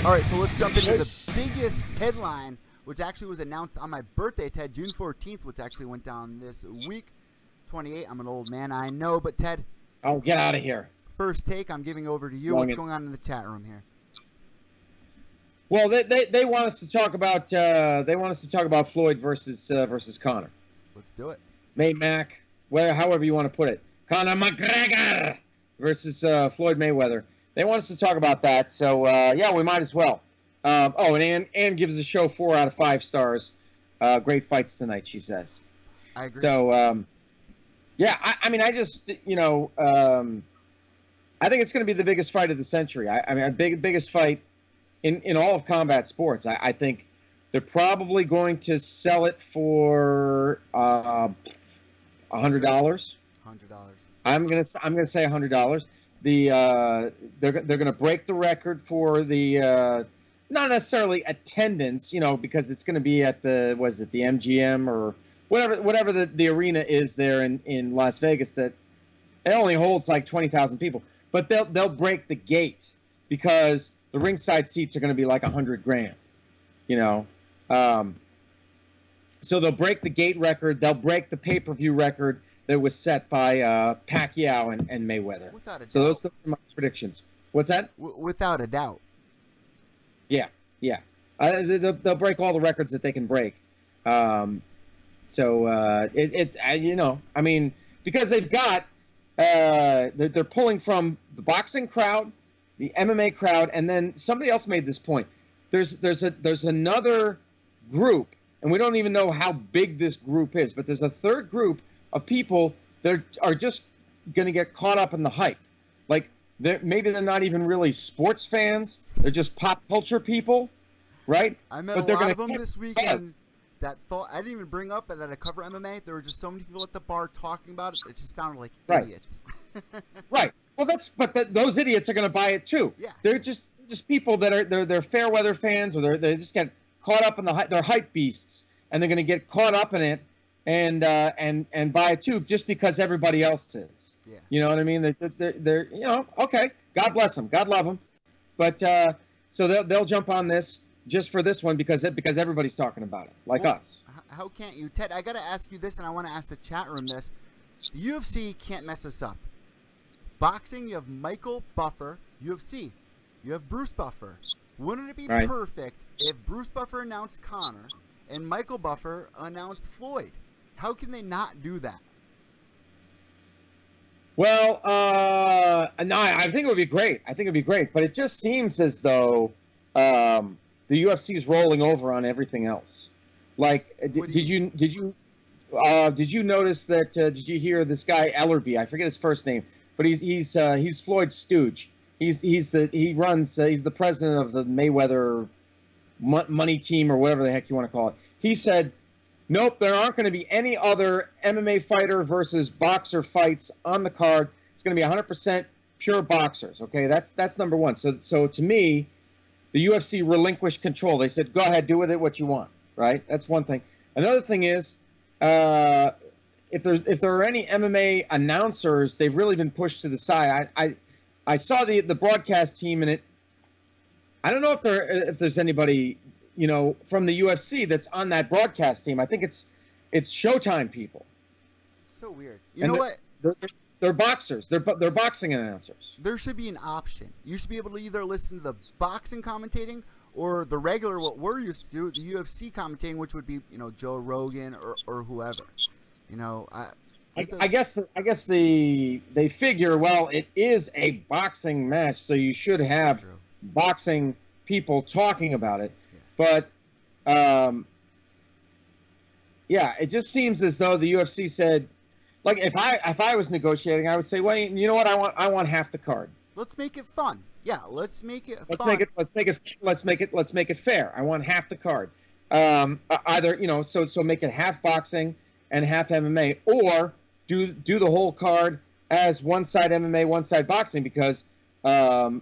All right, so let's jump into the biggest headline, which actually was announced on my birthday, Ted, June 14th, which actually went down this week. 28, I'm an old man, I know, but Ted. Oh, get out of here. First take, I'm giving over to you. What's going on in the chat room here? Well, they want us to talk about Floyd versus Conor. Let's do it. Mac, however you want to put it. Conor McGregor versus Floyd Mayweather. They want us to talk about that, so yeah, we might as well. And Ann gives the show 4 out of 5 stars. Great fights tonight, she says. I agree. So, yeah, I mean, I just, I think it's going to be the biggest fight of the century. I mean, biggest fight in all of combat sports. I think they're probably going to sell it for $100. $100. I'm gonna say $100. They're gonna break the record for the not necessarily attendance, because it's gonna be at the MGM or whatever the arena is there in Las Vegas, that it only holds like 20,000 people. But they'll break the gate because the ringside seats are gonna be like $100,000, So they'll break the gate record. They'll break the pay-per-view record that was set by Pacquiao and Mayweather. Without a doubt. So those are my predictions. What's that? Without a doubt. Yeah. They'll break all the records that they can break. I mean, because they've got, they're pulling from the boxing crowd, the MMA crowd, and then somebody else made this point. There's another group, and we don't even know how big this group is, but there's a third group of people that are just going to get caught up in the hype. Like, maybe they're not even really sports fans. They're just pop culture people, right? I met a lot of them this weekend that thought, I didn't even bring up that I cover MMA. There were just so many people at the bar talking about it. It just sounded like idiots. Right. Well, those idiots are going to buy it too. Yeah. They're just people that are they're fair weather fans, or they just get caught up in they're hype beasts, and they're going to get caught up in it. And buy it too, just because everybody else is. Yeah. You know what I mean? They're okay. God bless them. God love them. But so they'll jump on this just for this one because everybody's talking about it, like us. How can't you, Ted? I got to ask you this, and I want to ask the chat room this. The UFC can't mess us up. Boxing, you have Michael Buffer. UFC, you have Bruce Buffer. Wouldn't it be perfect if Bruce Buffer announced Conor and Michael Buffer announced Floyd? How can they not do that? Well, no, I think it would be great. But it just seems as though the UFC is rolling over on everything else. Like, did you notice that? Did you hear this guy Ellerby? I forget his first name, but he's Floyd's stooge. He's the president of the Mayweather money team, or whatever the heck you want to call it. He said, nope, there aren't going to be any other MMA fighter versus boxer fights on the card. It's going to be 100% pure boxers. Okay, that's number one. So to me, the UFC relinquished control. They said, go ahead, do with it what you want. Right? That's one thing. Another thing is, if there are any MMA announcers, they've really been pushed to the side. I saw the broadcast team, and I don't know if there's anybody from the UFC that's on that broadcast team. I think it's Showtime people. It's so weird. You know what? They're boxers. They're boxing announcers. There should be an option. You should be able to either listen to the boxing commentating or the regular, what we're used to, the UFC commentating, which would be Joe Rogan or whoever. I guess they figure, well, it is a boxing match, so you should have boxing people talking about it. But, yeah, it just seems as though the UFC said, like, if I was negotiating, I would say, well, you know what, I want half the card. Let's make it fun. Yeah, let's make it fun. Let's make it fair. I want half the card. Either so make it half boxing and half MMA, or do the whole card as one side MMA, one side boxing, because who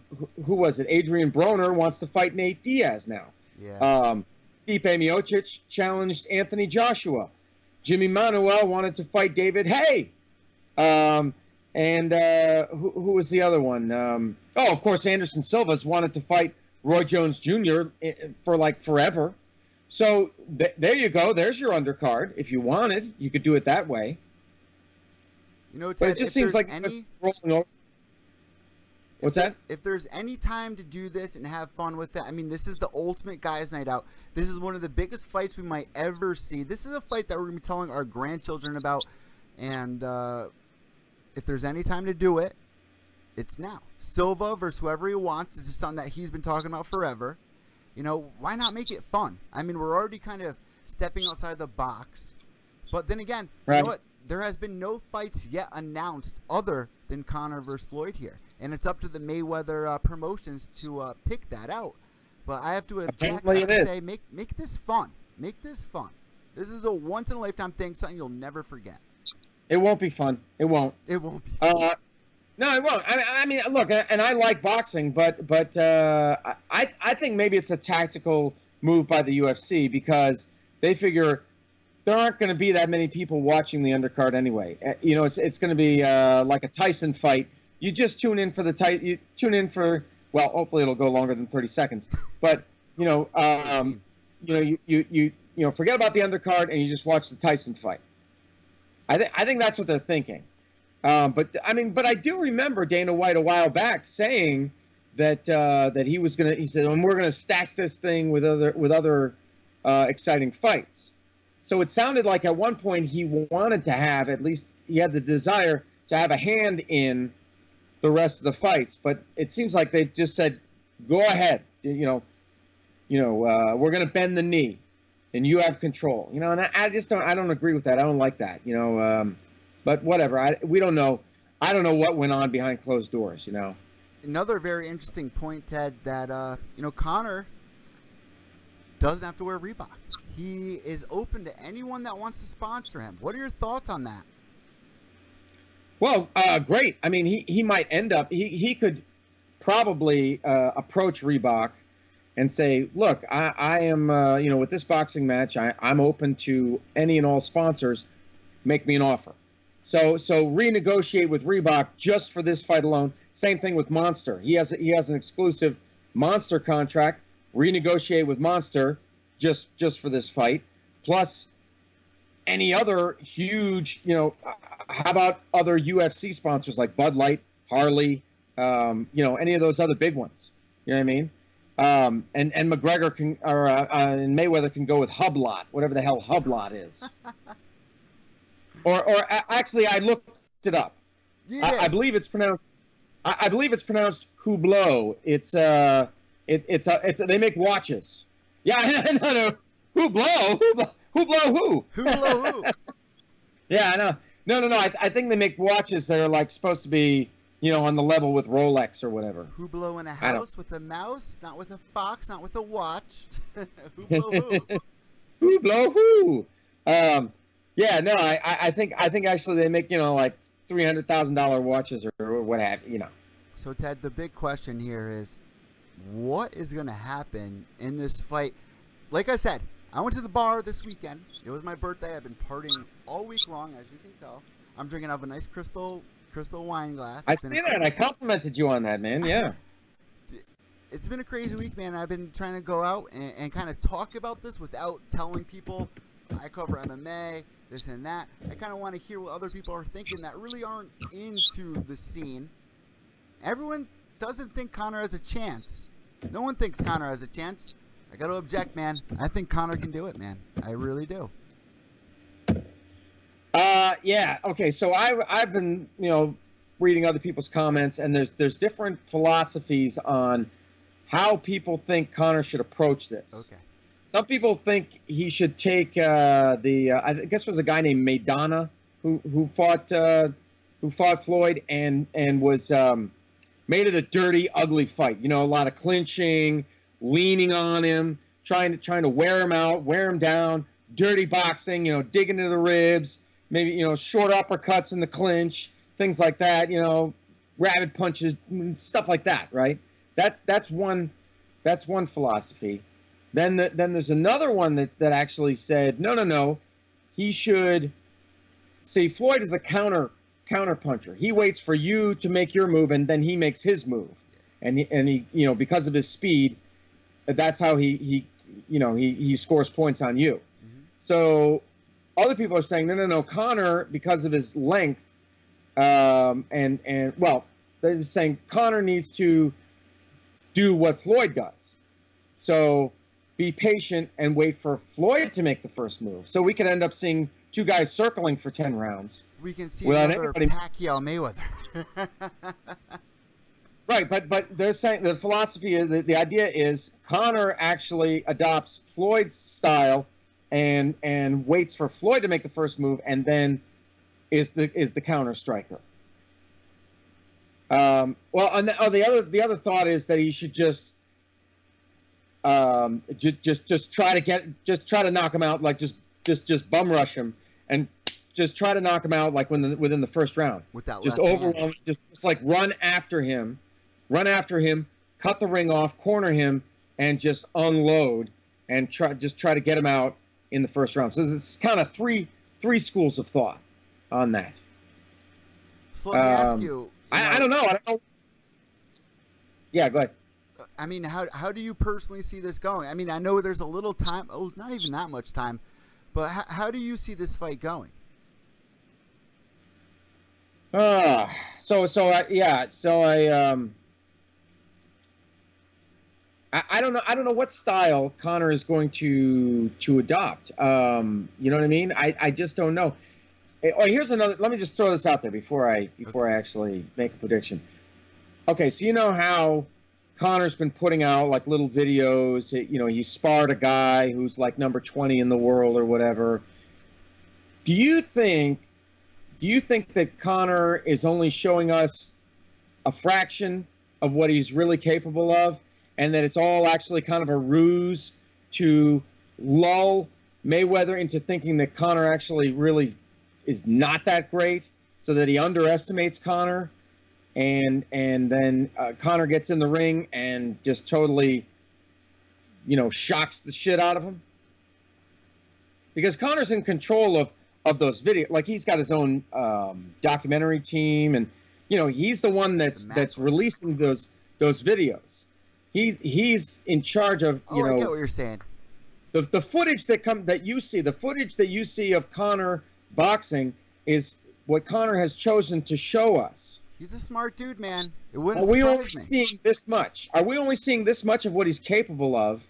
was it? Adrian Broner wants to fight Nate Diaz now. Yes. Stipe Miocic challenged Anthony Joshua. Jimmy Manuel wanted to fight David Haye. And who was the other one? Of course, Anderson Silva's wanted to fight Roy Jones Jr. For like forever. So there you go. There's your undercard. If you wanted, you could do it that way. You know, Ted, but it just seems like rolling over. What's that? If there's any time to do this and have fun with it, I mean, this is the ultimate guys' night out. This is one of the biggest fights we might ever see. This is a fight that we're going to be telling our grandchildren about. And if there's any time to do it, it's now. Silva versus whoever he wants. This is something that he's been talking about forever. You know, why not make it fun? I mean, we're already kind of stepping outside the box. But then again, you know what? There has been no fights yet announced other than Conor versus Floyd here. And it's up to the Mayweather promotions to pick that out. But I have to object and say, make this fun. Make this fun. This is a once-in-a-lifetime thing, something you'll never forget. It won't be fun. It won't. It won't be fun. No, it won't. I mean, look, and I like boxing, but I think maybe it's a tactical move by the UFC because they figure there aren't going to be that many people watching the undercard anyway. You know, it's going to be like a Tyson fight. You just tune in for you tune in for, well, hopefully it'll go longer than 30 seconds. But you know, you forget about the undercard and you just watch the Tyson fight. I think that's what they're thinking. But I do remember Dana White a while back saying that he was gonna. He said, "And we're gonna stack this thing with other exciting fights." So it sounded like at one point he wanted to have, at least he had the desire to have a hand in the rest of the fights. But it seems like they just said, "Go ahead, we're gonna bend the knee, and you have control." You know, and I just don't. I don't agree with that. I don't like that. You know. But whatever. We don't know. I don't know what went on behind closed doors. You know. Another very interesting point, Ted, that Conor doesn't have to wear Reebok. He is open to anyone that wants to sponsor him. What are your thoughts on that? Well, great. I mean, he might end up. He could probably approach Reebok and say, "Look, I am with this boxing match, I'm open to any and all sponsors. Make me an offer." So renegotiate with Reebok just for this fight alone. Same thing with Monster. He has an exclusive Monster contract. Renegotiate with Monster just for this fight. Plus any other huge, how about other UFC sponsors like Bud Light, Harley, any of those other big ones. You know what I mean? And McGregor can and Mayweather can go with Hublot, whatever the hell Hublot is. Or actually, I looked it up. Yeah. I believe it's pronounced. I believe it's pronounced Hublot. It's they make watches. Yeah, no. Hublot. Who? Yeah, I know. No. I think they make watches that are like supposed to be, on the level with Rolex or whatever. Hublot in a house with a mouse, not with a fox, not with a watch. Hublot who? Hublot who? Yeah, no, I think actually they make like $300,000 watches or what have you. So Ted, the big question here is, what is going to happen in this fight? Like I said, I went to the bar this weekend. It was my birthday. I've been partying all week long, as you can tell. I'm drinking out of a nice crystal wine glass. I see that. I complimented you on that, man. Yeah. It's been a crazy week, man. I've been trying to go out and kind of talk about this without telling people I cover MMA, this and that. I kind of want to hear what other people are thinking that really aren't into the scene. Everyone doesn't think Conor has a chance. No one thinks Conor has a chance. I got to object, man. I think Conor can do it, man. I really do. Yeah. Okay. So I've been, reading other people's comments, and there's different philosophies on how people think Conor should approach this. Okay. Some people think he should take I guess it was a guy named Maidana who fought Floyd and was made it a dirty, ugly fight. A lot of clinching, leaning on him, trying to wear him out, wear him down, dirty boxing. Digging into the ribs, maybe short uppercuts in the clinch, things like that. Rabbit punches, stuff like that. Right? That's one philosophy. Then there's another one that actually said, no, he should see Floyd is a counter puncher. He waits for you to make your move, and then he makes his move, and he because of his speed, that's how he scores points on you. Mhm. So other people are saying no, Conor, because of his length, and well, they're just saying Conor needs to do what Floyd does. So be patient and wait for Floyd to make the first move. So we could end up seeing two guys circling for 10 rounds. We can see without another anybody... Pacquiao Mayweather. Right, but they're saying the philosophy is the idea is Conor actually adopts Floyd's style and waits for Floyd to make the first move, and then is the counter striker. Well, and the other thought is that he should just try to knock him out, like just bum rush him and just try to knock him out like within the first round. With that just left overwhelm, hand. just like run after him, cut the ring off, corner him, and just unload and try to get him out in the first round. So it's kind of three schools of thought on that. So let me ask you. I don't know. Yeah, go ahead. I mean, how do you personally see this going? I mean, I know there's a little time. Oh, not even that much time. But how do you see this fight going? I don't know what style Conor is going to adopt. You know what I mean? I just don't know. Oh, here's another. Let me just throw this out there before I actually make a prediction. Okay, so you know how Conor's been putting out like little videos. He sparred a guy who's like number 20 in the world or whatever. Do you think that Conor is only showing us a fraction of what he's really capable of, and that it's all actually kind of a ruse to lull Mayweather into thinking that Conor actually really is not that great, so that he underestimates Conor, and then Conor gets in the ring and just totally, shocks the shit out of him? Because Conor's in control of those videos. Like, he's got his own documentary team, and he's the one that's releasing those videos. He's in charge of I get what you're saying. The footage that you see of Conor boxing is what Conor has chosen to show us. He's a smart dude, man. It wouldn't Are we surprise only me. seeing this much? Are we only seeing this much of what he's capable of?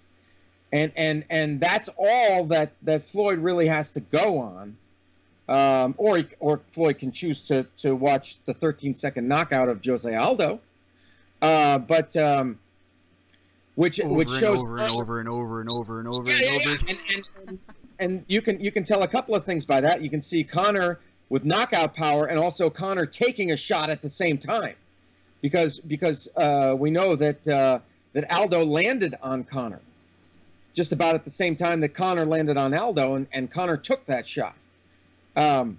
And that's all that Floyd really has to go on. Or Floyd can choose to watch the 13-second knockout of Jose Aldo. Which shows over and over. And you can tell a couple of things by that. You can see Conor with knockout power, and also Conor taking a shot at the same time, because we know that Aldo landed on Conor just about at the same time that Conor landed on Aldo, and Conor took that shot. Maybe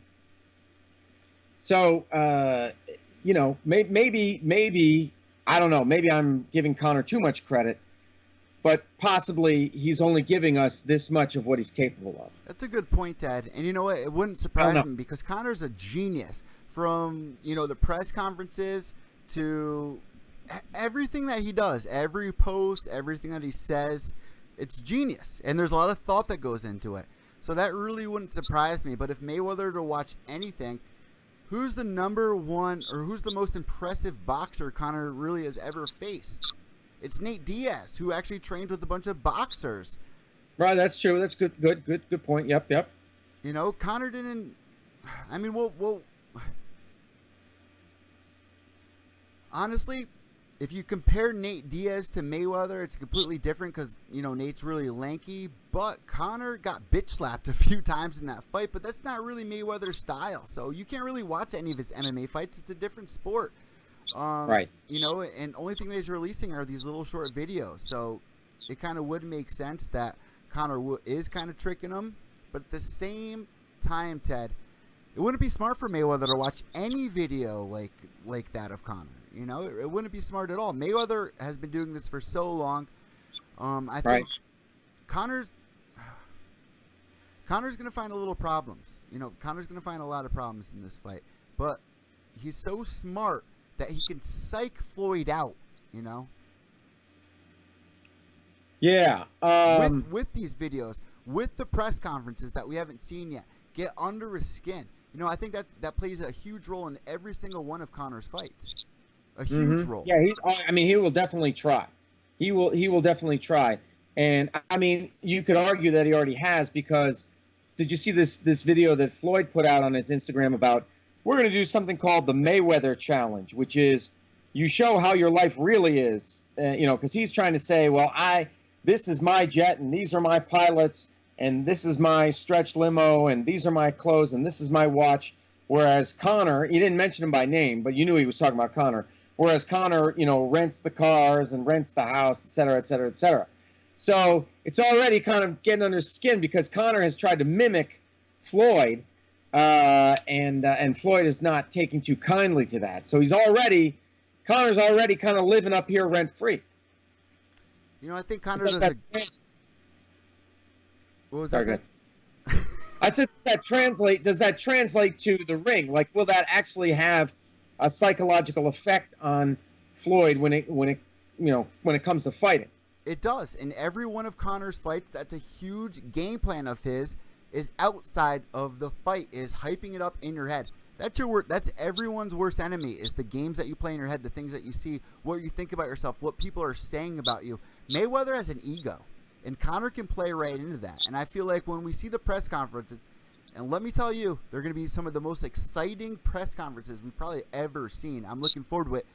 I don't know. Maybe I'm giving Conor too much credit. But possibly he's only giving us this much of what he's capable of. That's a good point, Ted. And you know what? It wouldn't surprise me, because Conor's a genius. From the press conferences to everything that he does, every post, everything that he says, it's genius. And there's a lot of thought that goes into it. So that really wouldn't surprise me. But if Mayweather were to watch anything, who's the number one, or who's the most impressive boxer Conor really has ever faced? It's Nate Diaz, who actually trained with a bunch of boxers. Right, that's true. That's good point. Yep. Conor didn't. I mean, well. Honestly, if you compare Nate Diaz to Mayweather, it's completely different, because Nate's really lanky, but Conor got bitch slapped a few times in that fight. But that's not really Mayweather's style, so you can't really watch any of his MMA fights. It's a different sport. Right. And only thing that he's releasing are these little short videos. So it kind of would make sense that Conor is kind of tricking him. But at the same time, Ted, it wouldn't be smart for Mayweather to watch any video like that of Conor. It wouldn't be smart at all. Mayweather has been doing this for so long. I think Conor's going to find a little problems. Conor's going to find a lot of problems in this fight. But he's so smart that he can psych Floyd out, Yeah. With these videos, with the press conferences that we haven't seen yet, get under his skin. You know, I think that plays a huge role in every single one of Conor's fights. A huge role. Yeah, I mean, he will definitely try. He will definitely try. And I mean, you could argue that he already has, because did you see this video that Floyd put out on his Instagram about, we're going to do something called the Mayweather challenge, which is you show how your life really is, you know, because he's trying to say, well, this is my jet and these are my pilots and this is my stretch limo and these are my clothes and this is my watch. Whereas Conor, he didn't mention him by name, but you knew he was talking about Conor. Whereas Conor, you know, rents the cars and rents the house, et cetera, et cetera, et cetera. So it's already kind of getting under his skin, because Conor has tried to mimic Floyd, and Floyd is not taking too kindly to that. So Conor's already kind of living up here rent free. You know, I think Conor does what was that? I said, does that translate to the ring? Like, will that actually have a psychological effect on Floyd when it comes to fighting? It does. In every one of Conor's fights, that's a huge game plan of his, is outside of the fight, is hyping it up in your head. That's everyone's worst enemy, is the games that you play in your head, the things that you see, what you think about yourself, what people are saying about you. Mayweather has an ego, and Conor can play right into that. And I feel like when we see the press conferences, and let me tell you, they're going to be some of the most exciting press conferences we've probably ever seen. I'm looking forward to it.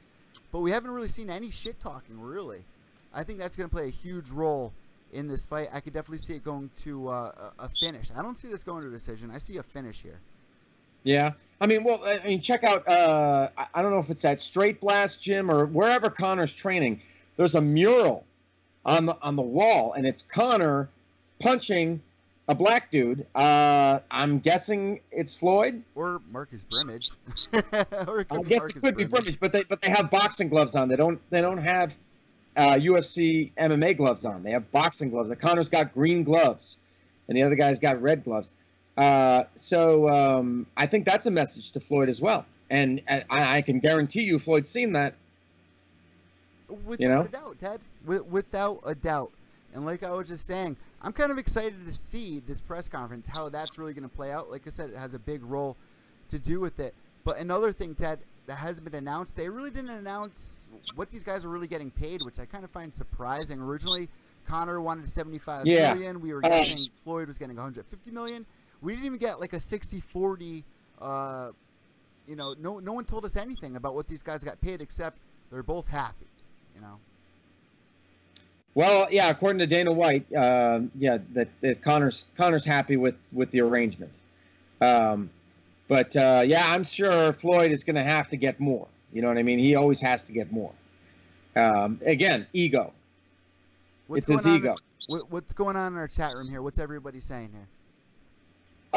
But we haven't really seen any shit talking, really. I think that's going to play a huge role in this fight. I could definitely see it going to a finish. I don't see this going to a decision. I see a finish here. Yeah. I mean, check out, I don't know if it's at Straight Blast Gym or wherever Conor's training. There's a mural on the wall, and it's Conor punching a black dude. I'm guessing it's Floyd or Marcus Brimage. I guess it could be Brimage, but they have boxing gloves on. They don't have UFC MMA gloves on. They have boxing gloves. Conor's got green gloves, and the other guy's got red gloves. So I think that's a message to Floyd as well. And I can guarantee you Floyd's seen that. Without a doubt, Ted. Without a doubt. And like I was just saying, I'm kind of excited to see this press conference, how that's really going to play out. Like I said, it has a big role to do with it. But another thing, Ted, that hasn't been announced, they really didn't announce what these guys are really getting paid, which I kind of find surprising. Originally, Conor wanted $75 million. We were getting Floyd was getting $150 million. We didn't even get like a 60-40. No one told us anything about what these guys got paid, except they're both happy. You know. Well, yeah, according to Dana White, that Conor's happy with the arrangement. But I'm sure Floyd is going to have to get more. You know what I mean? He always has to get more. Again, ego. It's his ego. What's going on in our chat room here? What's everybody saying here?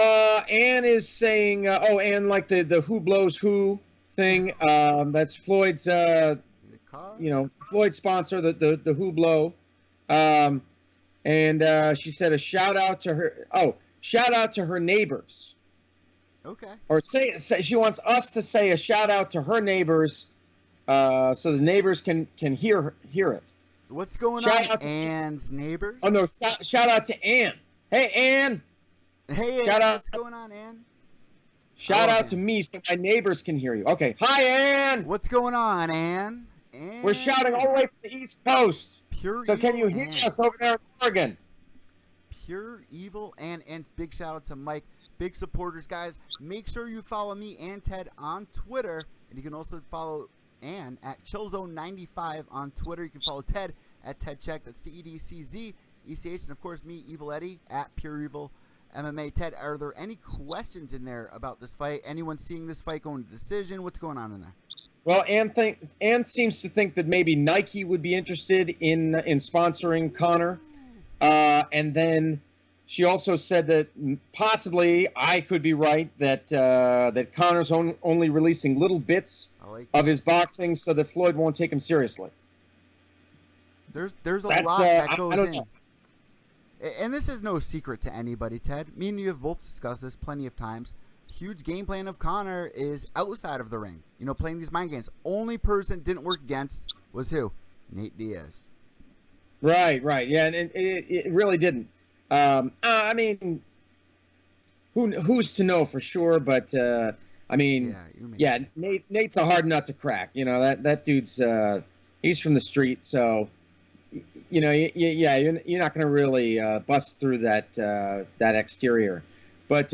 Ann is saying, Ann, like the who blows who thing. That's Floyd's, Floyd's sponsor, the who blow. And she said a shout out to her. Oh, shout out to her neighbors. Okay. Or say she wants us to say a shout out to her neighbors, so the neighbors can hear it. What's going on, Ann's neighbors? Oh no! Shout out to Ann. Hey, Ann. Hey, shout out. What's going on, Ann? Shout out to me so my neighbors can hear you. Okay. Hi, Ann. What's going on, Ann? We're shouting all the way from the East Coast. So can you hear us over there in Oregon? Pure Evil, and big shout out to Mike. Big supporters, guys. Make sure you follow me and Ted on Twitter, and you can also follow Ann at Chillzone95 on Twitter. You can follow Ted at Ted Czech. That's TEDCZECH, and of course me, Evil Eddie at Pure Evil MMA. Ted, are there any questions in there about this fight? Anyone seeing this fight going to decision? What's going on in there? Well, Ann seems to think that maybe Nike would be interested in sponsoring Conor, and then she also said that possibly I could be right that Conor's only releasing little bits of his boxing so that Floyd won't take him seriously. There's a lot that goes in. And this is no secret to anybody, Ted. Me and you have both discussed this plenty of times. Huge game plan of Conor is outside of the ring. You know, playing these mind games. Only person didn't work against was who? Nate Diaz. Right. Yeah, and it really didn't. I mean, who's to know for sure? But I mean, yeah, Nate's a hard nut to crack. You know that dude's he's from the street, so you know, yeah, you're not going to really bust through that exterior. But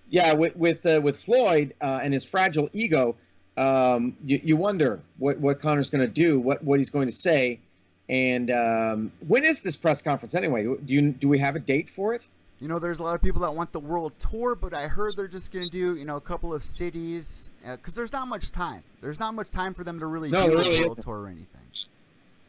yeah, with Floyd and his fragile ego, you wonder what Conor's going to do, what he's going to say, and when is this press conference anyway? Do we have a date for it? You know, there's a lot of people that want the world tour, but I heard they're just going to do, a couple of cities because there's not much time. There's not much time for them to really do a world tour or anything.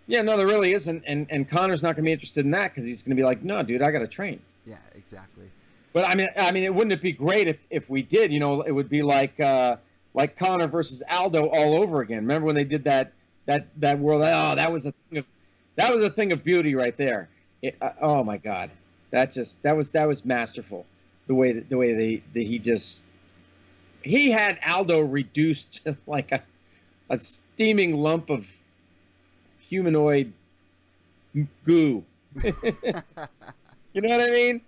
Yeah, no, there really isn't, and Conor's not going to be interested in that because he's going to be like, no, dude, I got to train. Yeah, exactly. But I mean, wouldn't it be great if we did? You know, it would be like Conor versus Aldo all over again. Remember when they did that world? Oh, that was a thing of beauty right there. Oh my God, that was masterful. The way he had Aldo reduced to like a steaming lump of humanoid goo. You know what I mean?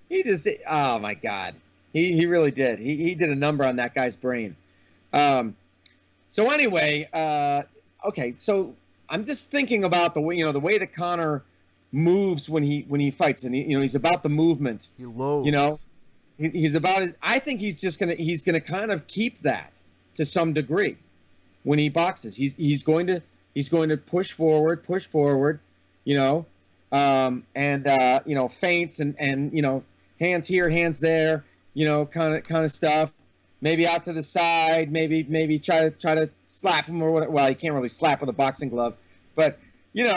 He just, oh my God, he really did. He did a number on that guy's brain. So anyway, okay, so I'm just thinking about the way that Conor moves when he fights, and he's about the movement. He loads. You know, he's about it. I think he's gonna kind of keep that to some degree when he boxes. He's going to push forward, and feints and hands here, hands there, kind of stuff. Maybe out to the side, maybe try to slap him or whatever. Well, you can't really slap with a boxing glove, but maybe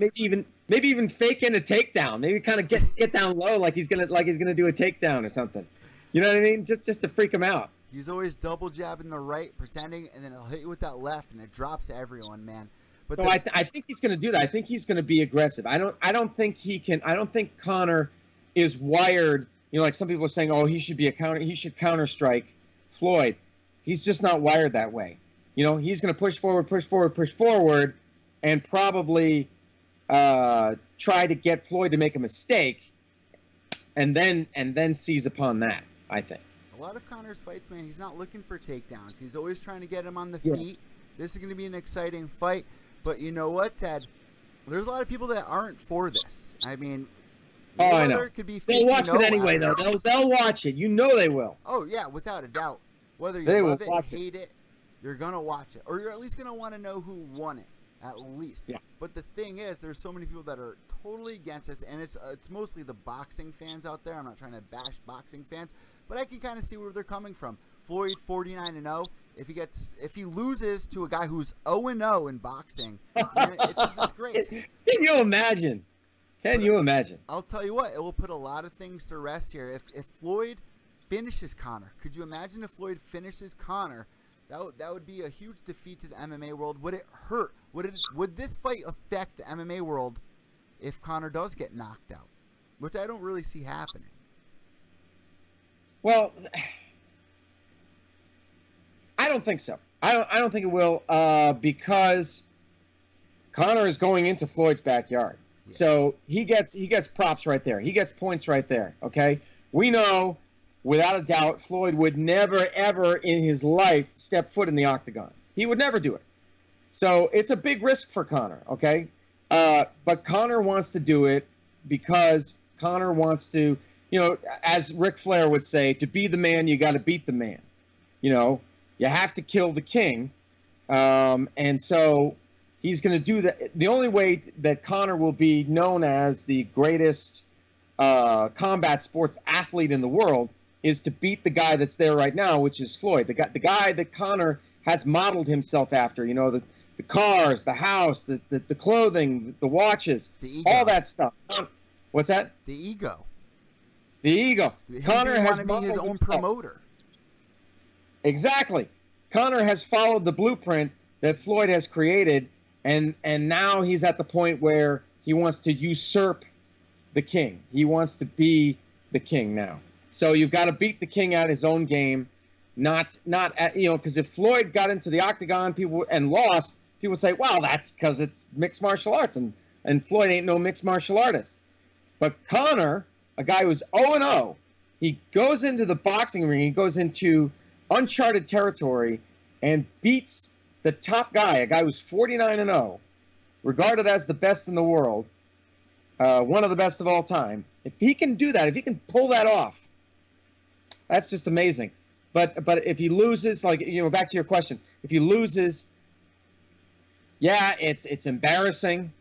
even fake in a takedown. Maybe kind of get down low like he's gonna do a takedown or something. You know what I mean? Just to freak him out. He's always double jabbing the right, pretending, and then he'll hit you with that left, and it drops everyone, man. But I think he's going to do that. I think he's going to be aggressive. I don't think he can. I don't think Conor is wired. Like some people are saying, oh, he should counter strike Floyd. He's just not wired that way. He's going to push forward, and probably try to get Floyd to make a mistake, and then seize upon that. I think. A lot of Conor's fights, man, he's not looking for takedowns. He's always trying to get him on the feet. This is going to be an exciting fight. But you know what, Ted? There's a lot of people that aren't for this. I mean, I know. Could be they'll watch it anyway, though. They'll watch it. You know they will. Oh, yeah, without a doubt. Whether you love it, hate it, you're going to watch it. Or you're at least going to want to know who won it, at least. Yeah. But the thing is, there's so many people that are totally against this, and it's mostly the boxing fans out there. I'm not trying to bash boxing fans, but I can kind of see where they're coming from. Floyd 49-0. If he loses to a guy who's 0-0 in boxing, it's a disgrace. Can you imagine? I'll tell you what, it will put a lot of things to rest here. If Floyd finishes Conor, could you imagine if Floyd finishes Conor? That would be a huge defeat to the MMA world. Would it hurt? Would this fight affect the MMA world if Conor does get knocked out? Which I don't really see happening. Well, I don't think so. I don't think it will because Conor is going into Floyd's backyard. Yeah. So he gets props right there. He gets points right there. Okay, we know without a doubt Floyd would never ever in his life step foot in the octagon. He would never do it. So it's a big risk for Conor. Okay, but Conor wants to do it because Conor wants to. As Ric Flair would say, to be the man, you got to beat the man. You have to kill the king. And so he's going to do that. The only way that Conor will be known as the greatest combat sports athlete in the world is to beat the guy that's there right now, which is Floyd. The guy that Conor has modeled himself after. The cars, the house, the clothing, the watches, all that stuff. What's that? The ego. The ego. Conor has to be his own promoter. Exactly. Conor has followed the blueprint that Floyd has created, and now he's at the point where he wants to usurp the king. He wants to be the king now. So you've got to beat the king at his own game, not at, because if Floyd got into the octagon and lost, people say, "Well, that's because it's mixed martial arts, and Floyd ain't no mixed martial artist." But Conor, a guy who's 0-0, he goes into the boxing ring, he goes into uncharted territory, and beats the top guy, a guy who's 49-0, regarded as the best in the world, one of the best of all time. If he can do that, if he can pull that off, that's just amazing. But if he loses, like, back to your question, if he loses, yeah, it's embarrassing,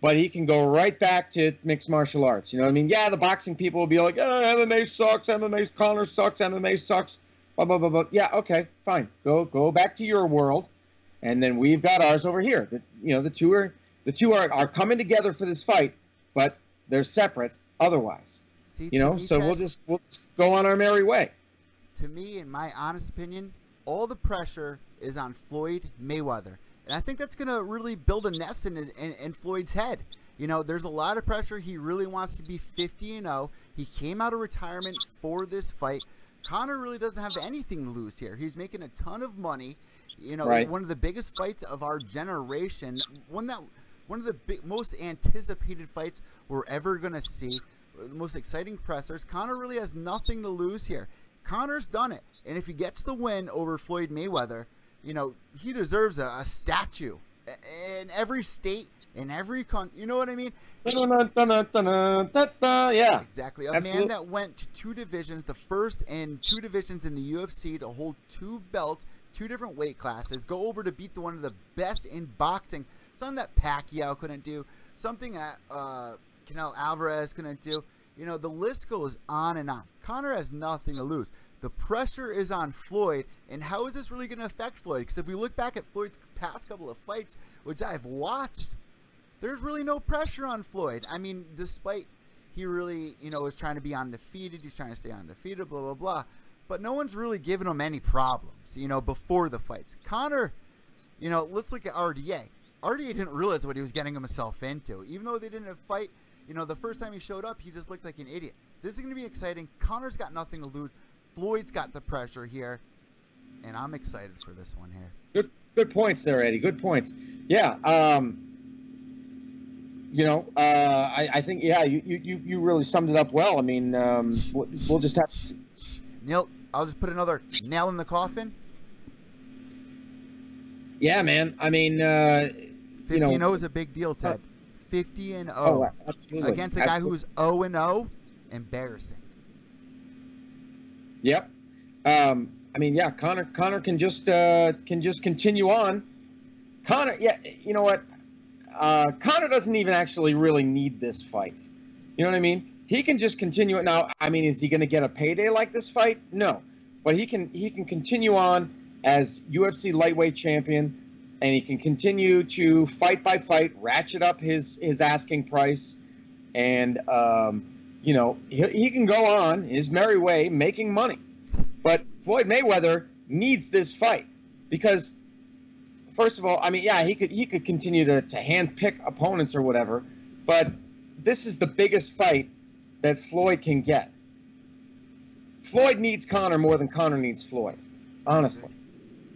but he can go right back to mixed martial arts. You know what I mean? Yeah, the boxing people will be like, MMA sucks, Conor sucks, MMA sucks, blah, blah, blah, blah. Yeah, okay, fine. Go back to your world, and then we've got ours over here. The two are coming together for this fight, but they're separate otherwise. See, So Ted, we'll just go on our merry way. To me, in my honest opinion, all the pressure is on Floyd Mayweather. And I think that's going to really build a nest in Floyd's head. There's a lot of pressure. He really wants to be 50-0. He came out of retirement for this fight. Conor really doesn't have anything to lose here. He's making a ton of money. Right. One of the biggest fights of our generation. One of the most anticipated fights we're ever going to see. The most exciting pressers. Conor really has nothing to lose here. Conor's done it. And if he gets the win over Floyd Mayweather, he deserves a statue in every state, in every country. You know what I mean? Yeah. Exactly. A Absolutely. man that went to two divisions, the first in two divisions in the UFC, to hold two belts, two different weight classes, go over to beat one of the best in boxing, something that Pacquiao couldn't do, something that Canelo Alvarez couldn't do. The list goes on and on. Conor has nothing to lose. The pressure is on Floyd, and how is this really going to affect Floyd? Because if we look back at Floyd's past couple of fights, which I've watched, there's really no pressure on Floyd. I mean, despite he really, is trying to be undefeated, he's trying to stay undefeated, blah, blah, blah. But no one's really giving him any problems, before the fights. Conor, let's look at RDA. RDA didn't realize what he was getting himself into. Even though they didn't fight, the first time he showed up, he just looked like an idiot. This is going to be exciting. Conor's got nothing to lose. Floyd's got the pressure here, and I'm excited for this one here. Good points there, Eddie. Good points. Yeah. I think, yeah, you really summed it up well. I mean, we'll just have to. Neil, I'll just put another nail in the coffin. Yeah, man. I mean, 50-0 is a big deal, Ted. 50-0 absolutely. Against a guy who's 0-0. Embarrassing. Yep. I mean, yeah, Conor can just continue on. Conor, yeah, you know what? Conor doesn't even actually really need this fight. You know what I mean? He can just continue it now. I mean, is he going to get a payday like this fight? No, but he can continue on as UFC lightweight champion, and he can continue to fight by fight, ratchet up his asking price, and he can go on his merry way making money. But Floyd Mayweather needs this fight because, first of all, I mean, yeah, he could continue to handpick opponents or whatever, but this is the biggest fight that Floyd can get. Floyd needs Conor more than Conor needs Floyd, honestly.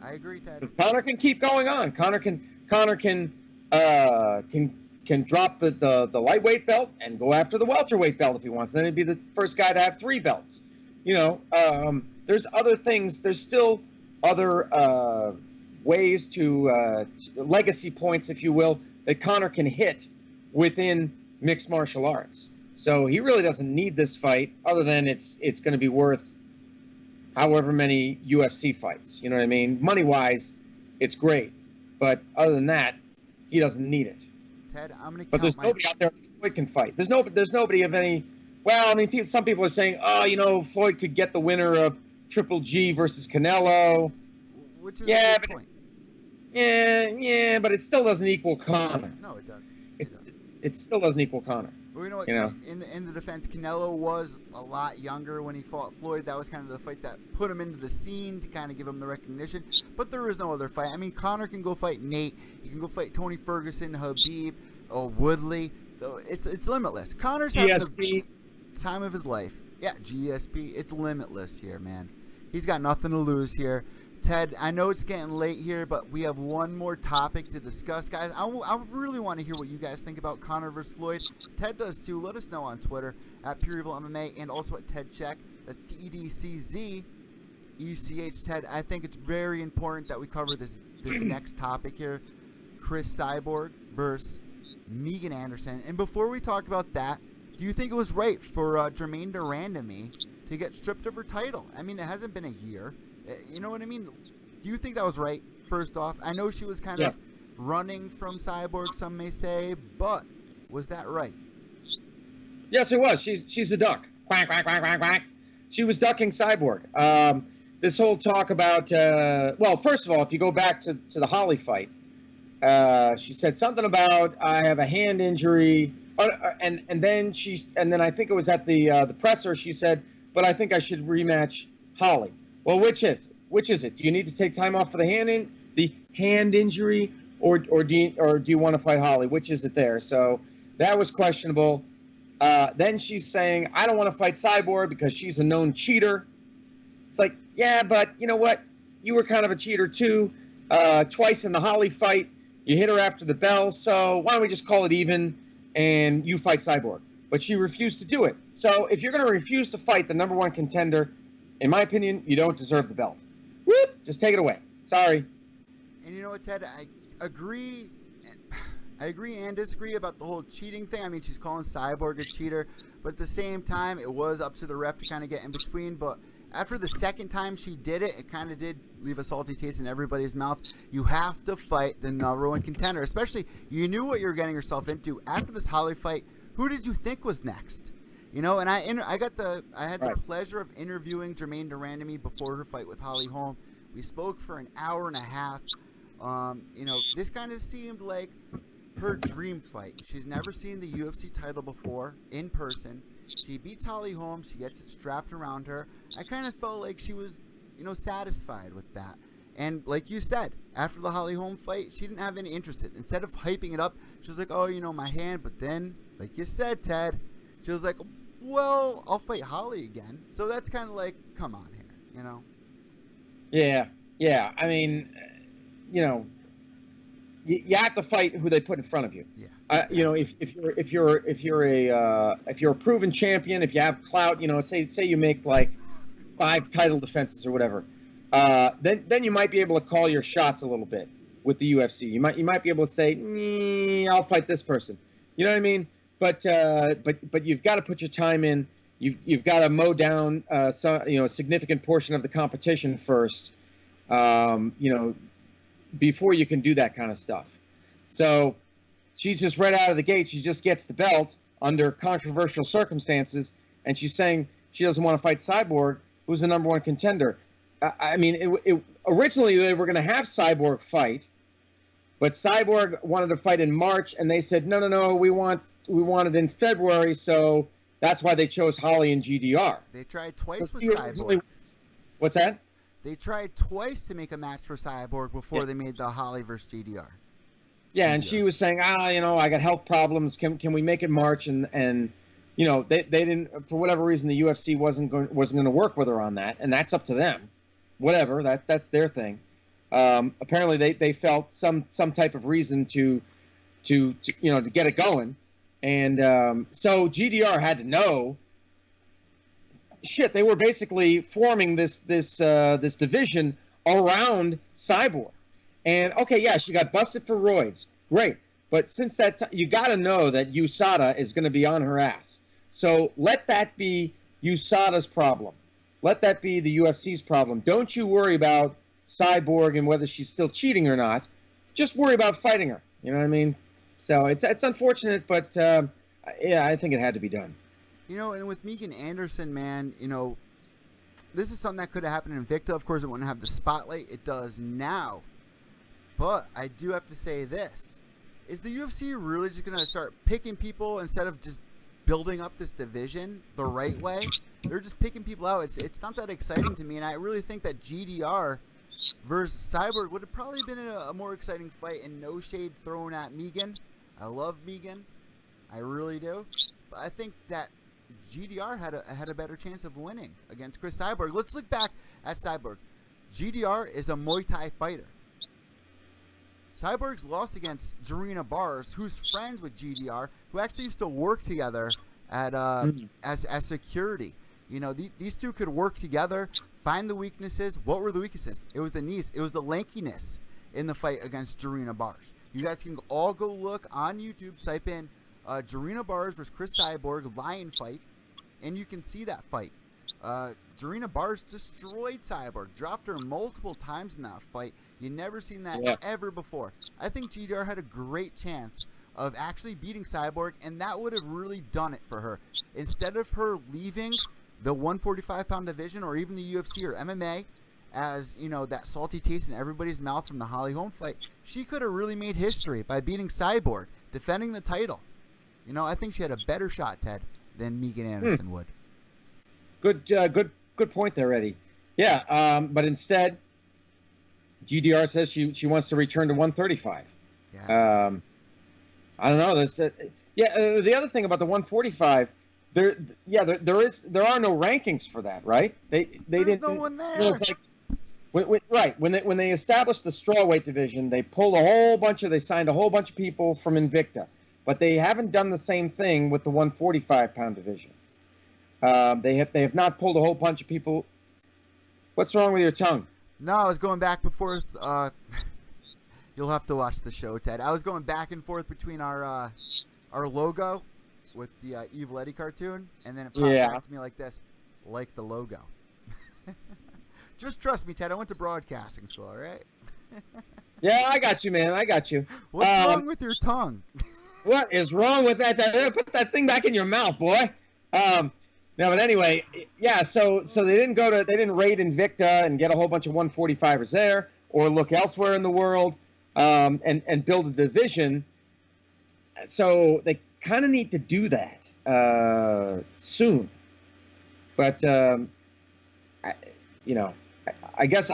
I agree, Ted. Because Conor can keep going on. Conor can drop the lightweight belt and go after the welterweight belt if he wants. Then he'd be the first guy to have 3 belts. There's other things. There's still other ways to legacy points, if you will, that Conor can hit within mixed martial arts. So he really doesn't need this fight, other than it's going to be worth however many UFC fights. You know what I mean? Money-wise, it's great. But other than that, he doesn't need it. Ted, I'm going to. But there's nobody out there Floyd can fight. There's nobody of any. Well, I mean, some people are saying, Floyd could get the winner of Triple G versus Canelo. Which is a good point. Yeah, but it still doesn't equal Conor. No, it doesn't. It still doesn't equal Conor. Well, you know what? In the defense, Canelo was a lot younger when he fought Floyd. That was kind of the fight that put him into the scene to kind of give him the recognition. But there is no other fight. I mean, Conor can go fight Nate. He can go fight Tony Ferguson, Habib, Woodley. It's limitless. Conor's having the time of his life. Yeah, GSP. It's limitless here, man. He's got nothing to lose here. Ted, I know it's getting late here, but we have one more topic to discuss, guys. I really want to hear what you guys think about Conor versus Floyd. Ted does too. Let us know on Twitter at EVil MMA and also at Ted Czech. That's TEDCZECH. Ted, I think it's very important that we cover this next topic here. Chris Cyborg versus Megan Anderson. And before we talk about that, do you think it was right for Jermaine Durandamy to get stripped of her title? I mean, it hasn't been a year. You know what I mean? Do you think that was right, first off? I know she was kind of running from Cyborg, some may say, but was that right? Yes, it was. She's a duck. Quack, quack, quack, quack, quack. She was ducking Cyborg. This whole talk about, well, first of all, if you go back to the Holly fight, she said something about, I have a hand injury, and then I think it was at the presser, she said, but I think I should rematch Holly. Well, which is it? Do you need to take time off for the hand injury, or do you want to fight Holly? Which is it there? So that was questionable. Then she's saying, I don't want to fight Cyborg because she's a known cheater. It's like, yeah, but you know what? You were kind of a cheater too. Twice in the Holly fight, you hit her after the bell. So why don't we just call it even and you fight Cyborg? But she refused to do it. So if you're going to refuse to fight the #1 contender, in my opinion, you don't deserve the belt. Whoop! Just take it away. Sorry. And you know what, Ted? I agree and disagree about the whole cheating thing. I mean, she's calling Cyborg a cheater, but at the same time, it was up to the ref to kind of get in between. But after the second time she did it, it kind of did leave a salty taste in everybody's mouth. You have to fight the #1 contender, especially you knew what you were getting yourself into. After this Holly fight, who did you think was next? You know, and I had the pleasure of interviewing Jermaine Durandamy before her fight with Holly Holm. We spoke for an hour and a half. You know, this kind of seemed like her dream fight. She's never seen the UFC title before in person. She beats Holly Holm. She gets it strapped around her. I kind of felt like she was, you know, satisfied with that. And like you said, after the Holly Holm fight, she didn't have any interest in it. Instead of hyping it up, she was like, oh, you know, my hand. But then, like you said, Ted, she was like, well, I'll fight Holly again. So that's kind of like, come on here, you know? Yeah. I mean, you know, you have to fight who they put in front of you. Yeah. Exactly. You know, if you're a proven champion, if you have clout, you know, say you make like 5 title defenses or whatever, then you might be able to call your shots a little bit with the UFC. You might be able to say, I'll fight this person. You know what I mean? But you've got to put your time in. You've got to mow down a significant portion of the competition first. You know, before you can do that kind of stuff. So she's just right out of the gate. She just gets the belt under controversial circumstances, and she's saying she doesn't want to fight Cyborg, who's the #1 contender. I mean, originally they were going to have Cyborg fight, but Cyborg wanted to fight in March, and they said, no, we want it in February, so that's why they chose Holly and GDR. They tried twice with Cyborg. What's that? They tried twice to make a match for Cyborg before they made the Holly versus GDR. Yeah, and she was saying, you know, I got health problems. Can we make it March? And you know, they didn't, for whatever reason, the UFC wasn't going to work with her on that, and that's up to them. Whatever, that's their thing. Apparently, they felt some type of reason to get it going, and so GDR had to know. Shit, they were basically forming this division around Cyborg, and okay, yeah, she got busted for roids, great, but since that you got to know that USADA is going to be on her ass. So let that be USADA's problem. Let that be the UFC's problem. Don't you worry about Cyborg and whether she's still cheating or not. Just worry about fighting her. You know what I mean? So it's unfortunate, but yeah, I think it had to be done. You know, and with Megan Anderson, man, you know, this is something that could have happened in Invicta. Of course, it wouldn't have the spotlight it does now. But I do have to say this. Is the UFC really just going to start picking people instead of just building up this division the right way? They're just picking people out. It's not that exciting to me, and I really think that GDR versus Cyborg would have probably been a more exciting fight, and no shade thrown at Megan. I love Megan. I really do. But I think that GDR had a better chance of winning against Chris Cyborg. Let's look back at Cyborg. GDR is a Muay Thai fighter. Cyborg's lost against Jarena Bars, who's friends with GDR, who actually used to work together at as security. You know, these two could work together, find the weaknesses. What were the weaknesses? It was the knees. It was the lankiness in the fight against Jarena Bars. You guys can all go look on YouTube, type in Jarena Bars versus Chris Cyborg lion fight, and you can see that fight. Jarena Bars destroyed Cyborg, dropped her multiple times in that fight. You never seen that ever before. I think GDR had a great chance of actually beating Cyborg, and that would have really done it for her. Instead of her leaving the 145-pound division or even the UFC or MMA as, you know, that salty taste in everybody's mouth from the Holly Holm fight, she could have really made history by beating Cyborg, defending the title. You know, I think she had a better shot, Ted, than Megan Anderson would. Good point there, Eddie. Yeah, but instead, GDR says she wants to return to 135. Yeah. I don't know. The other thing about the 145, there are no rankings for that, right? There's didn't. No one there. You know, it's like, when they established the strawweight division, they signed a whole bunch of people from Invicta, but they haven't done the same thing with the 145-pound division. They have not pulled a whole bunch of people. What's wrong with your tongue? No, I was going back and forth. You'll have to watch the show, Ted. I was going back and forth between our logo with the EVil Eddie cartoon, and then it popped back to me like this, like the logo. Just trust me, Ted. I went to broadcasting school, all right? Yeah, I got you, man. I got you. What's wrong with your tongue? What is wrong with that? Put that thing back in your mouth, boy. No, but anyway, yeah. So they didn't raid Invicta and get a whole bunch of 145ers there, or look elsewhere in the world, and build a division. So they kind of need to do that soon. But I guess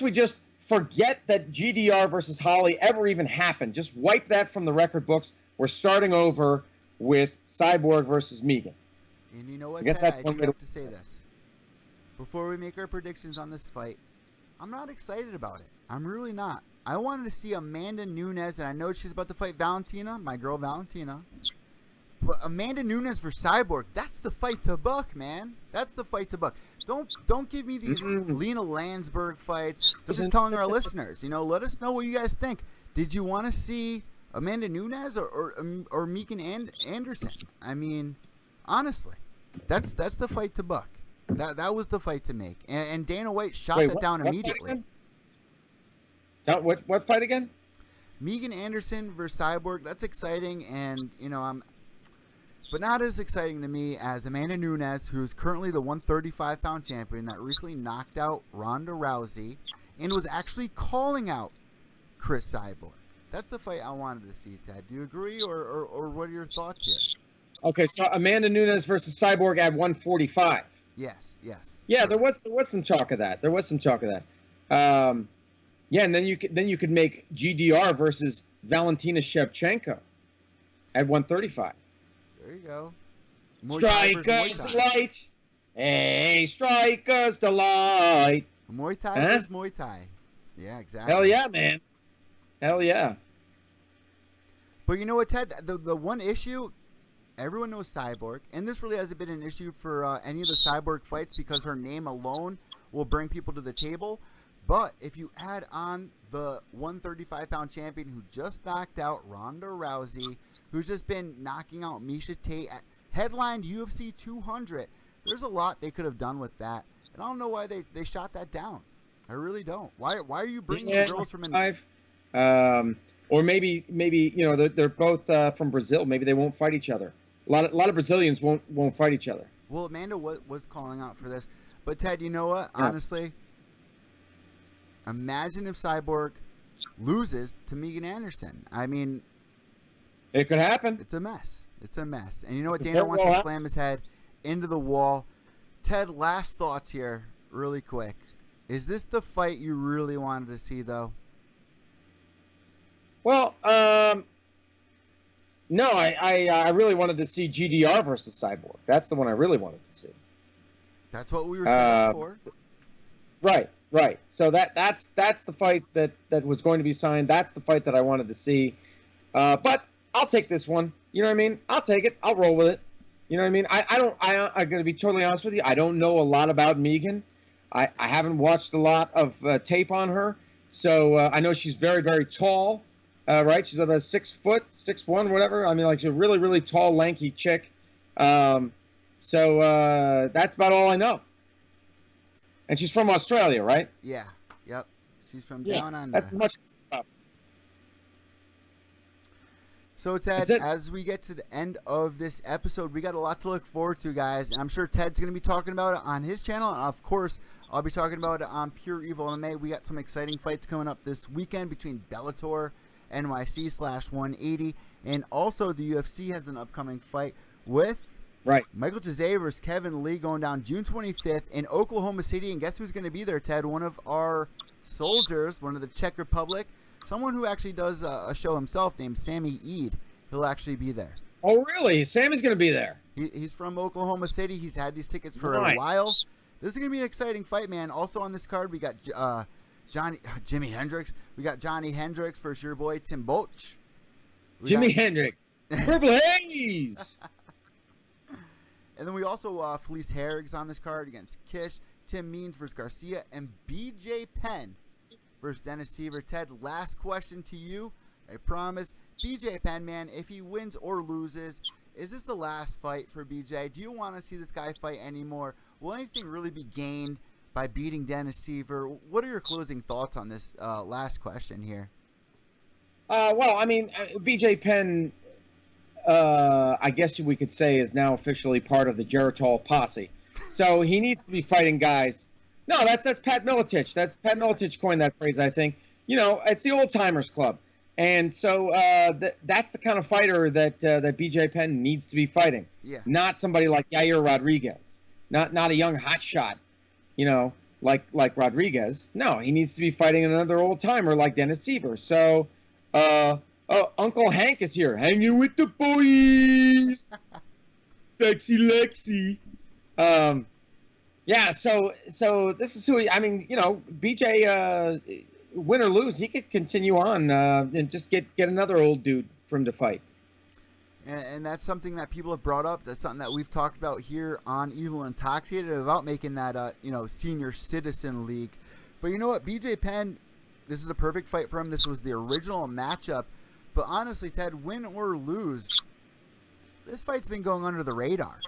we just forget that GDR versus Holly ever even happened. Just wipe that from the record books. We're starting over with Cyborg versus Megan. And you know what, I guess Ted, that's I one do way have to say this. Before we make our predictions on this fight, I'm not excited about it. I'm really not. I wanted to see Amanda Nunes, and I know she's about to fight Valentina, my girl Valentina. But Amanda Nunes for Cyborg, that's the fight to book, man. That's the fight to book. Don't give me these Lena Landsberg fights. Just telling our listeners, let us know what you guys think. Did you want to see Amanda Nunes or Megan Anderson? I mean, honestly, that's the fight to book. That was the fight to make. And Dana White shot that down immediately. What fight again? Megan Anderson versus Cyborg. That's exciting, and but not as exciting to me as Amanda Nunes, who's currently the 135-pound champion that recently knocked out Ronda Rousey and was actually calling out Chris Cyborg. That's the fight I wanted to see, Ted. Do you agree, or what are your thoughts here? Okay, so Amanda Nunes versus Cyborg at 145. Yes. Yeah, there was some talk of that. Yeah, and then you could make GDR versus Valentina Shevchenko at 135. There you go. Strikers delight. Hey, strikers delight. Muay Thai versus Muay Thai. Yeah, exactly. Hell yeah, man. Hell yeah. But you know what, Ted? The one issue, everyone knows Cyborg, and this really hasn't been an issue for any of the Cyborg fights because her name alone will bring people to the table. But if you add on the 135-pound champion who just knocked out Ronda Rousey, who's just been knocking out Miesha Tate, headlined UFC 200, there's a lot they could have done with that. And I don't know why they shot that down. I really don't. Why are you bringing the girls from five? Or maybe they're both from Brazil. Maybe they won't fight each other. A lot of Brazilians won't fight each other. Well, Amanda was calling out for this, but Ted, you know what? Yeah. Honestly, imagine if Cyborg loses to Megan Anderson. I mean, it could happen. It's a mess. And you know what? Dana wants to slam his head into the wall. Ted, last thoughts here, really quick. Is this the fight you really wanted to see, though? Well, no, I really wanted to see GDR versus Cyborg. That's the one I really wanted to see. That's what we were saying before. Right. Right. So that's the fight that was going to be signed. That's the fight that I wanted to see. But I'll take this one. You know what I mean? I'll take it. I'll roll with it. You know what I mean? I'm going to be totally honest with you. I don't know a lot about Megan. I haven't watched a lot of tape on her. So I know she's very, very tall. Right? She's about 6 foot, 6'1", whatever. I mean, like, she's a really, really tall, lanky chick. So that's about all I know. And she's from Australia, right? Yeah. Yep. She's from down under. That's as much. So, Ted, as we get to the end of this episode, we got a lot to look forward to, guys. And I'm sure Ted's going to be talking about it on his channel. And, of course, I'll be talking about it on Pure Evil MMA. We got some exciting fights coming up this weekend between Bellator, NYC/180. And also, the UFC has an upcoming fight with Michael Chiesa versus Kevin Lee going down June 25th in Oklahoma City. And guess who's going to be there, Ted? One of our soldiers, one of the Czech Republic. Someone who actually does a show himself named Sammy Eid. He'll actually be there. Oh, really? Sammy's going to be there. He's from Oklahoma City. He's had these tickets for a while. This is going to be an exciting fight, man. Also on this card, we got Jimi Hendrix. We got Johnny Hendrix versus your boy Tim Boach. Jimi Hendrix. Purple Haze. And then we also Felice Herrig's on this card against Kish. Tim Means versus Garcia. And BJ Penn versus Dennis Seaver. Ted, last question to you. I promise. BJ Penn, man, if he wins or loses, is this the last fight for BJ? Do you want to see this guy fight anymore? Will anything really be gained by beating Dennis Seaver? What are your closing thoughts on this last question here? Well, I mean, BJ Penn, I guess we could say, is now officially part of the Geritol posse. So he needs to be fighting guys. No, that's Pat Miletich. That's Pat Miletich coined that phrase, I think. You know, it's the old timers club, and so that's the kind of fighter that BJ Penn needs to be fighting. Yeah. Not somebody like Yair Rodriguez, not a young hotshot, you know, like Rodriguez. No, he needs to be fighting another old timer like Dennis Seaver. So, Uncle Hank is here, hanging with the boys, sexy Lexi. Yeah, so this is who I mean, you know, BJ, win or lose, he could continue on and just get another old dude for him to fight. And that's something that people have brought up. That's something that we've talked about here on Evil Intoxicated about making that senior citizen league. But you know what, BJ Penn, this is a perfect fight for him. This was the original matchup. But honestly, Ted, win or lose, this fight's been going under the radar.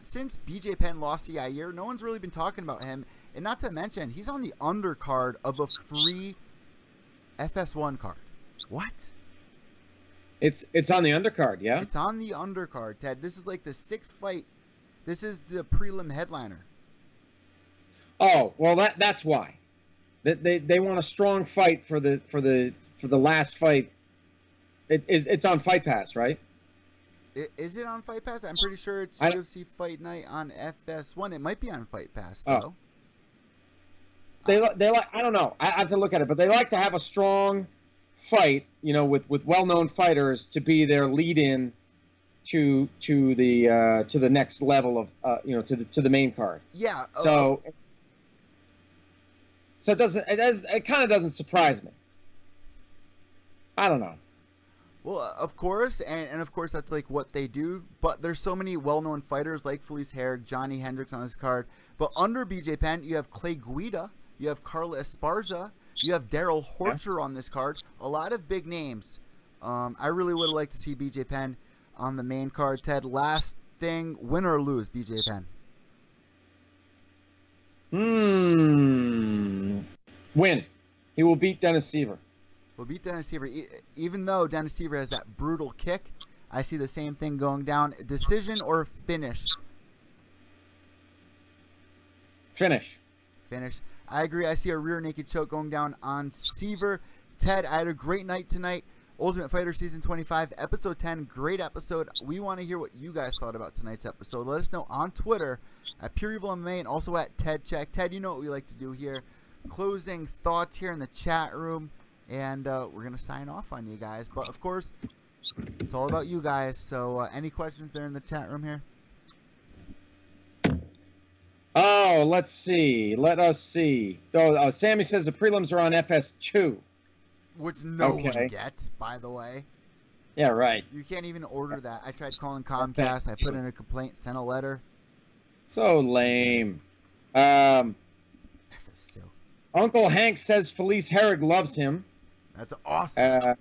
Since BJ Penn lost to Yair, no one's really been talking about him. And not to mention, he's on the undercard of a free FS1 card. What? It's on the undercard, yeah? It's on the undercard, Ted. This is like the 6th fight. This is the prelim headliner. Oh, well that's why. They want a strong fight for the last fight. It's on Fight Pass, right? Is it on Fight Pass? I'm pretty sure it's UFC Fight Night on FS1. It might be on Fight Pass, though. They like, I don't know. I have to look at it, but they like to have a strong fight, you know, with well-known fighters to be their lead-in to the next level of to the main card. Yeah. So it kind of doesn't surprise me. I don't know. Well, of course, and of course that's like what they do, but there's so many well-known fighters like Felice Herrig, Johnny Hendricks on this card. But under BJ Penn, you have Clay Guida, you have Carla Esparza, you have Daryl Horcher on this card. A lot of big names. I really would like to see BJ Penn on the main card. Ted, last thing, win or lose, BJ Penn? Win. He will beat Dennis Seaver. Will beat Dennis Seaver. Even though Dennis Seaver has that brutal kick, I see the same thing going down. Decision or finish? Finish. I agree. I see a rear naked choke going down on Seaver. Ted, I had a great night tonight. Ultimate Fighter Season 25, Episode 10. Great episode. We want to hear what you guys thought about tonight's episode. Let us know on Twitter at Pure Evil MMA and also at Ted Czech. Ted, you know what we like to do here. Closing thoughts here in the chat room. And we're going to sign off on you guys. But, of course, it's all about you guys. So, any questions there in the chat room here? Oh, let's see. Let us see. Oh, Sammy says the prelims are on FS2. Which no one gets, by the way. Yeah, right. You can't even order that. I tried calling Comcast. I put in a complaint, sent a letter. So lame. FS2. Uncle Hank says Felice Herrig loves him. That's awesome.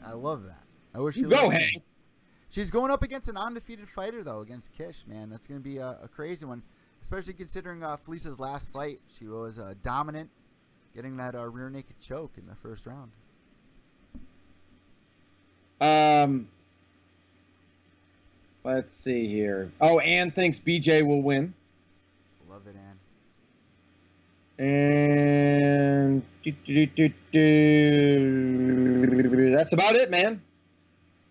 I love that. I wish you go, Hank. She's going up against an undefeated fighter, though, against Kish, man. That's going to be a crazy one, especially considering Felice's last fight. She was dominant, getting that rear naked choke in the first round. Let's see here. Oh, Ann thinks BJ will win. Love it, Ann. And that's about it, man.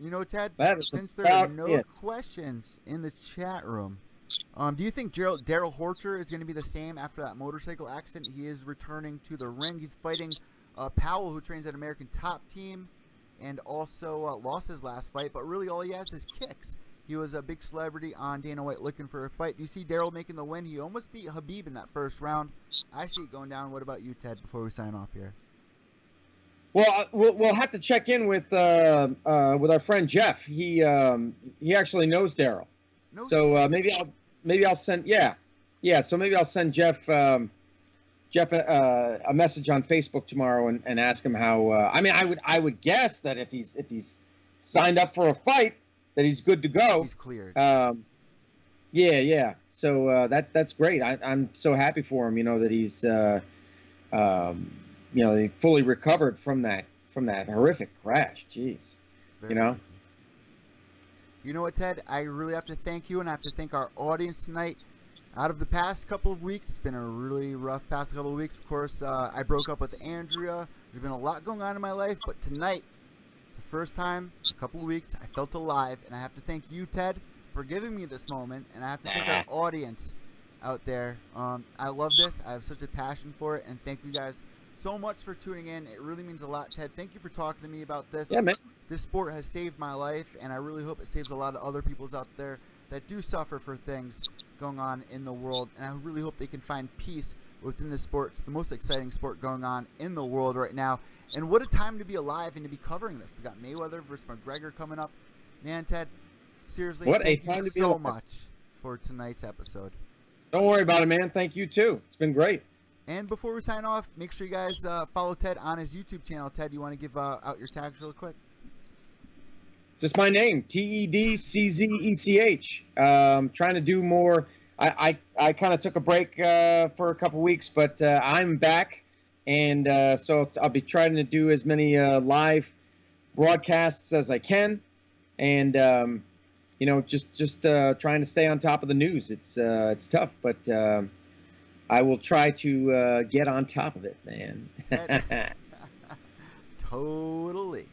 You know, Ted, since there are no questions in the chat room, do you think Daryl Horcher is going to be the same after that motorcycle accident? He is returning to the ring. He's fighting Powell, who trains at American Top Team, and also lost his last fight, but really all he has is kicks. He was a big celebrity on Dana White looking for a fight. Do you see Daryl making the win? He almost beat Habib in that first round. I see it going down. What about you, Ted, before we sign off here? Well, we'll have to check in with our friend Jeff. He actually knows Daryl, so maybe I'll send So maybe I'll send Jeff a message on Facebook tomorrow and ask him how. I would guess that if he's signed up for a fight, that he's good to go. He's cleared. Yeah. So that's great. I'm so happy for him. You know that he's he fully recovered from that horrific crash. Jeez. Very lucky. You know what, Ted? I really have to thank you, and I have to thank our audience tonight. Out of the past couple of weeks, it's been a really rough past couple of weeks. Of course, I broke up with Andrea. There's been a lot going on in my life, but tonight, it's the first time in a couple of weeks I felt alive, and I have to thank you, Ted, for giving me this moment, and I have to thank our audience out there. I love this. I have such a passion for it, and thank you guys so much for tuning in. It really means a lot, Ted. Thank you for talking to me about this. Yeah, man. This sport has saved my life, and I really hope it saves a lot of other people's out there that do suffer for things going on in the world, and I really hope they can find peace within this sport. It's the most exciting sport going on in the world right now, and what a time to be alive and to be covering this. We got Mayweather versus McGregor coming up. Man, Ted, seriously, thank you so much for tonight's episode. Don't worry about it, man. Thank you, too. It's been great. And before we sign off, make sure you guys follow Ted on his YouTube channel. Ted, you want to give out your tags real quick? Just my name, TEDCZECH. Trying to do more. I kind of took a break for a couple weeks, but I'm back, and so I'll be trying to do as many live broadcasts as I can, and just trying to stay on top of the news. It's tough, but I will try to get on top of it, man. Totally.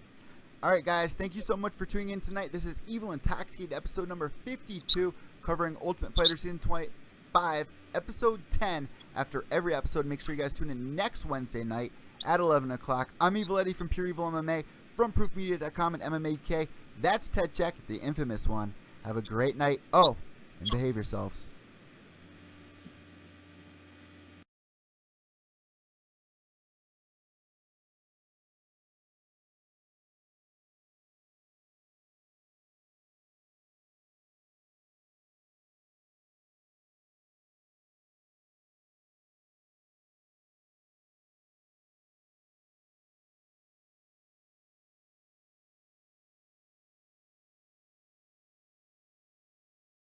All right, guys, thank you so much for tuning in tonight. This is Evil Intoxicated, episode number 52, covering Ultimate Fighter Season 25, episode 10. After every episode, make sure you guys tune in next Wednesday night at 11 o'clock. I'm EVil Eddie from Pure Evil MMA, from ProofMedia.com and MMA UK. That's Ted Czech, the infamous one. Have a great night. Oh, and behave yourselves.